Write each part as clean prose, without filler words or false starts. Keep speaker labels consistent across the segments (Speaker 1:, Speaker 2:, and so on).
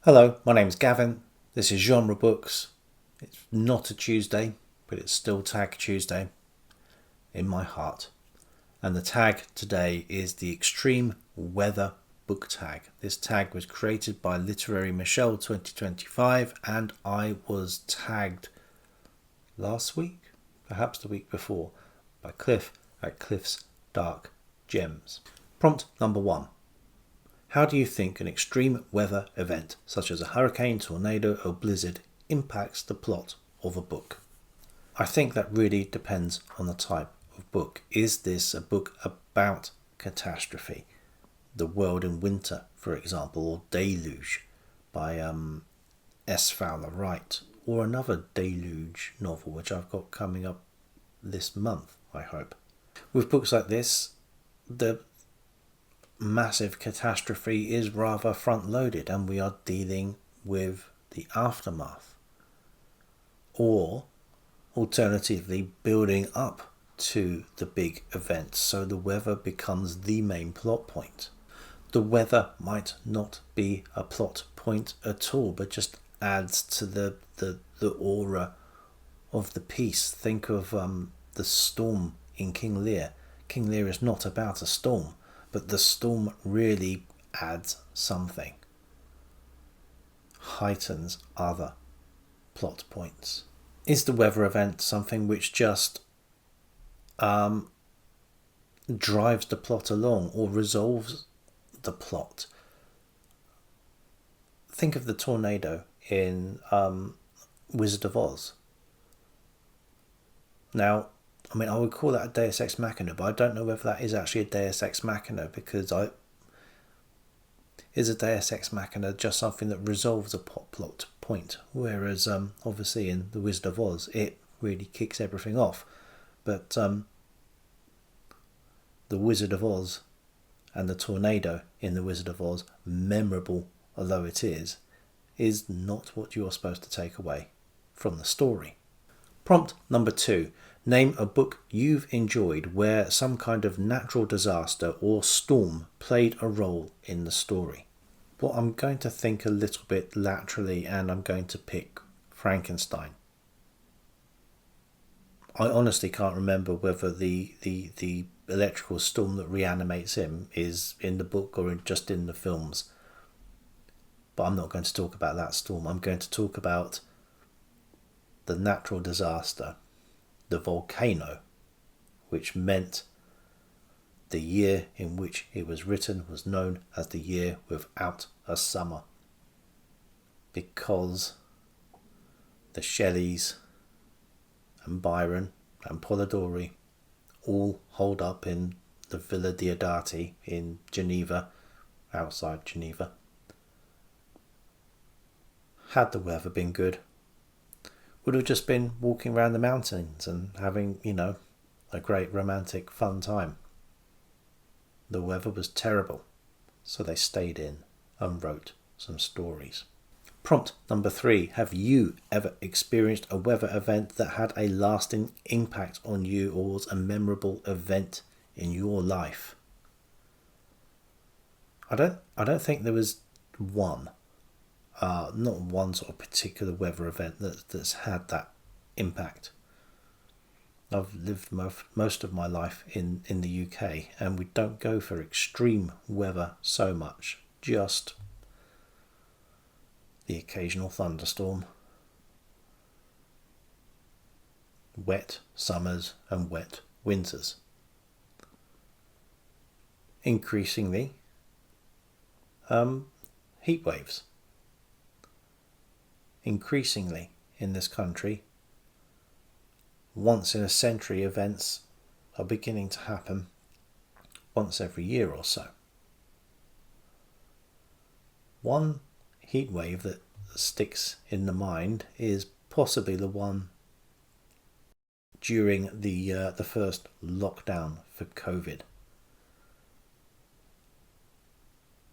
Speaker 1: Hello, my name's Gavin. This is Genre Books. It's not a Tuesday, but it's still Tag Tuesday in my heart. And the tag today is the Extreme Weather Book Tag. This tag was created by Literary Michelle 2025 and I was tagged last week, perhaps the week before, by Cliff at Cliff's Dark Gems. Prompt number 1. How do you think an extreme weather event, such as a hurricane, tornado, or blizzard, impacts the plot of a book? I think that really depends on the type of book. Is this a book about catastrophe? The World in Winter, for example, or Deluge by S. Fowler Wright, or another Deluge novel which I've got coming up this month, I hope. With books like this, the massive catastrophe is rather front loaded and we are dealing with the aftermath, or alternatively building up to the big event, so the weather becomes the main plot point. The weather might not be a plot point at all, but just adds to the aura of the piece. Think of the storm in King Lear. King Lear is not about a storm, but the storm really adds something, heightens other plot points. Is the weather event something which just drives the plot along or resolves the plot? Think of the tornado in Wizard of Oz. Now, I would call that a Deus Ex Machina, but I don't know whether that is actually a Deus Ex Machina, because is a Deus Ex Machina just something that resolves a plot point, whereas obviously in the Wizard of Oz it really kicks everything off. But the Wizard of Oz and the tornado in the Wizard of Oz, memorable although it is not what you're supposed to take away from the story. Prompt number 2. Name a book you've enjoyed where some kind of natural disaster or storm played a role in the story. Well, I'm going to think a little bit laterally and I'm going to pick Frankenstein. I honestly can't remember whether the electrical storm that reanimates him is in the book or just in the films. But I'm not going to talk about that storm. I'm going to talk about the natural disaster, the volcano, which meant the year in which it was written was known as the year without a summer, because the Shelleys and Byron and Polidori all holed up in the Villa Diodati in Geneva, outside Geneva. Had the weather been good, would have just been walking around the mountains and having, a great romantic fun time. The weather was terrible, so they stayed in and wrote some stories. Prompt number 3. Have you ever experienced a weather event that had a lasting impact on you or was a memorable event in your life? I don't think there was one. Not one sort of particular weather event that's had that impact. I've lived most of my life in the UK, and we don't go for extreme weather so much, just the occasional thunderstorm, wet summers and wet winters. Increasingly, heat waves. Increasingly in this country, once in a century events are beginning to happen once every year or so. One heat wave that sticks in the mind is possibly the one during the first lockdown for COVID.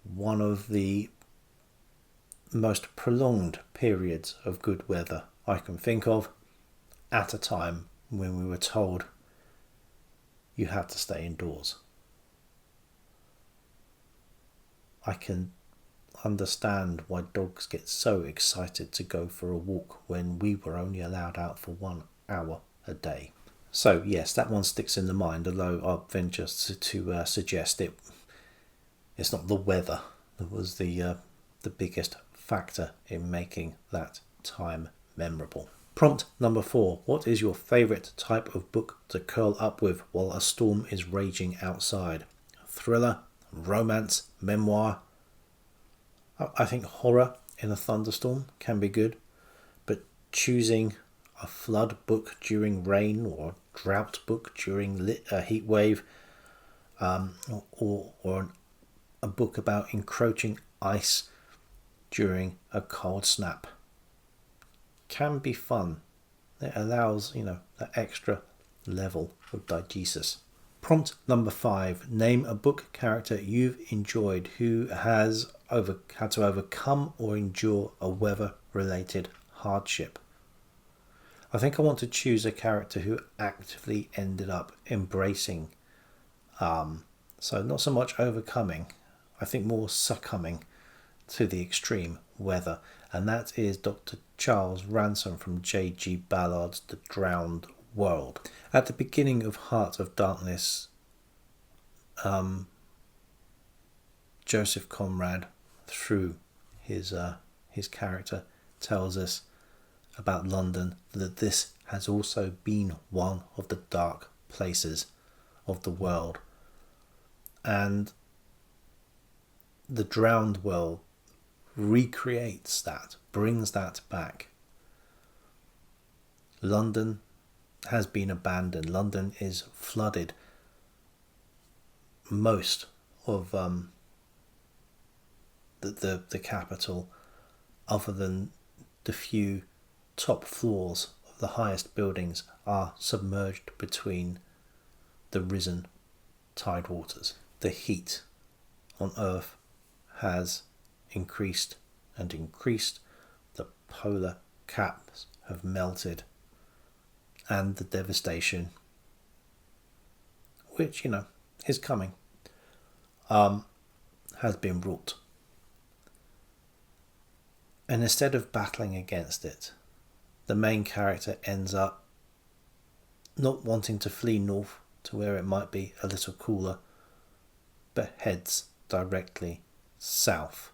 Speaker 1: One of the most prolonged periods of good weather I can think of, at a time when we were told you had to stay indoors. I can understand why dogs get so excited to go for a walk when we were only allowed out for 1 hour a day. So yes, that one sticks in the mind, although I'll venture to suggest it's not the weather that was the biggest factor in making that time memorable. Prompt number 4. What is your favourite type of book to curl up with while a storm is raging outside? Thriller, romance, memoir? I think horror in a thunderstorm can be good, but choosing a flood book during rain or a drought book during a heat wave, or a book about encroaching ice during a cold snap can be fun. It allows, that extra level of diegesis. Prompt number 5. Name a book character you've enjoyed who has had to overcome or endure a weather-related hardship. I think I want to choose a character who actively ended up embracing, so not so much overcoming, I think more succumbing to the extreme weather, and that is Dr. Charles Ransom from J.G. Ballard's The Drowned World. At the beginning of Heart of Darkness, Joseph Conrad, through his character, tells us about London, that this has also been one of the dark places of the world. And The Drowned World recreates that, brings that back. London has been abandoned. London is flooded. Most of the capital, other than the few top floors of the highest buildings, are submerged between the risen tide waters. The heat on Earth has increased and increased. The polar caps have melted, and the devastation, which is coming, has been wrought. And instead of battling against it, the main character ends up not wanting to flee north to where it might be a little cooler, but heads directly south,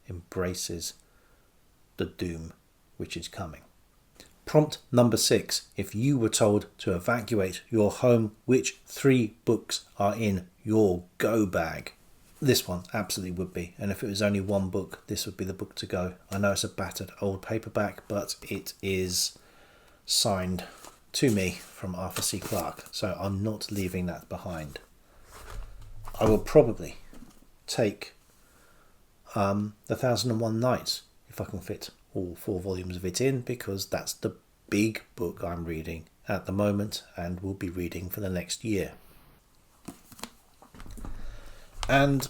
Speaker 1: embraces the doom which is coming. Prompt number 6. If you were told to evacuate your home, which 3 books are in your go bag? This one absolutely would be, and if it was only one book, this would be the book to go. I know it's a battered old paperback, but it is signed to me from Arthur C. Clarke, so I'm not leaving that behind. I will probably take The 1001 Nights, if I can fit all 4 volumes of it in, because that's the big book I'm reading at the moment and will be reading for the next year. And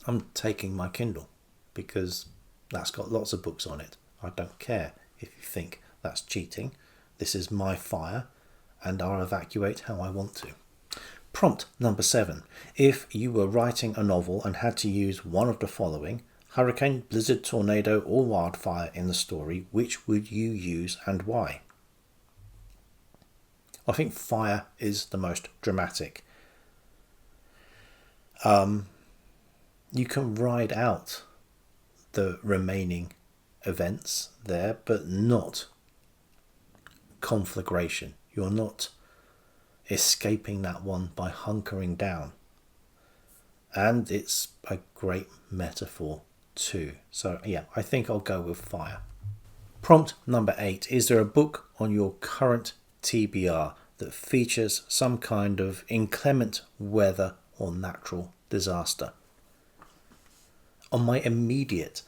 Speaker 1: I'm taking my Kindle because that's got lots of books on it. I don't care if you think that's cheating. This is my fire and I'll evacuate how I want to. Prompt number 7. If you were writing a novel and had to use one of the following: hurricane, blizzard, tornado or wildfire in the story, which would you use and why? I think fire is the most dramatic. You can ride out the remaining events there, but not conflagration. You're not escaping that one by hunkering down. And it's a great metaphor too. So yeah, I think I'll go with fire. Prompt number 8. Is there a book on your current TBR that features some kind of inclement weather or natural disaster? On my immediate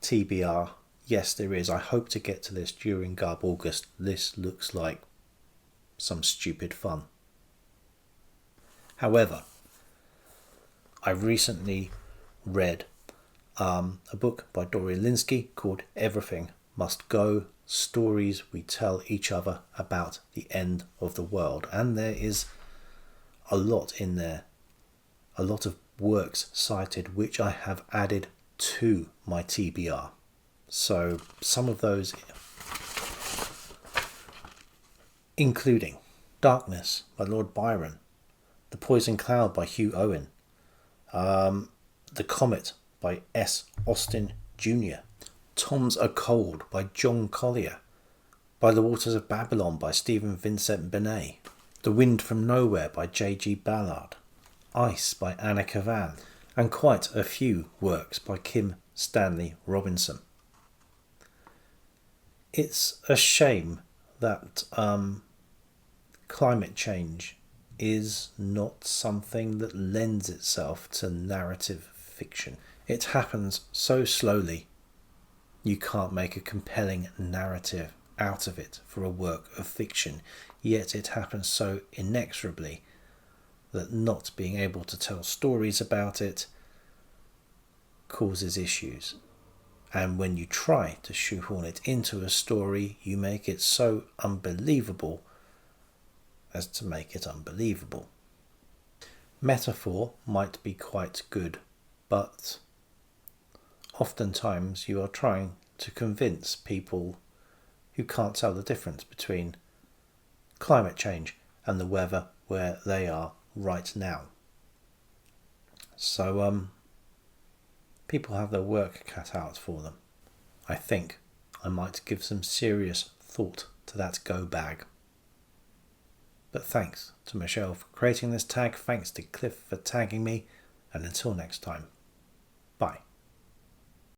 Speaker 1: TBR, yes, there is. I hope to get to this during Garb August. This looks like some stupid fun. However, I recently read a book by Dorian Lynskey called Everything Must Go, Stories We Tell Each Other About the End of the World. And there is a lot in there, a lot of works cited which I have added to my TBR. So some of those, including Darkness by Lord Byron, The Poison Cloud by Hugh Owen, The Comet by S. Austin Jr., Tom's a Cold by John Collier, By the Waters of Babylon by Stephen Vincent Benet, The Wind from Nowhere by J.G. Ballard, Ice by Anna Kavan, and quite a few works by Kim Stanley Robinson. It's a shame that climate change is not something that lends itself to narrative fiction. It happens so slowly, you can't make a compelling narrative out of it for a work of fiction, yet it happens so inexorably that not being able to tell stories about it causes issues. And when you try to shoehorn it into a story, you make it so unbelievable as to make it unbelievable. Metaphor might be quite good, but oftentimes you are trying to convince people who can't tell the difference between climate change and the weather where they are right now. So people have their work cut out for them. I think I might give some serious thought to that go bag. But thanks to Michelle for creating this tag, thanks to Cliff for tagging me, and until next time, bye.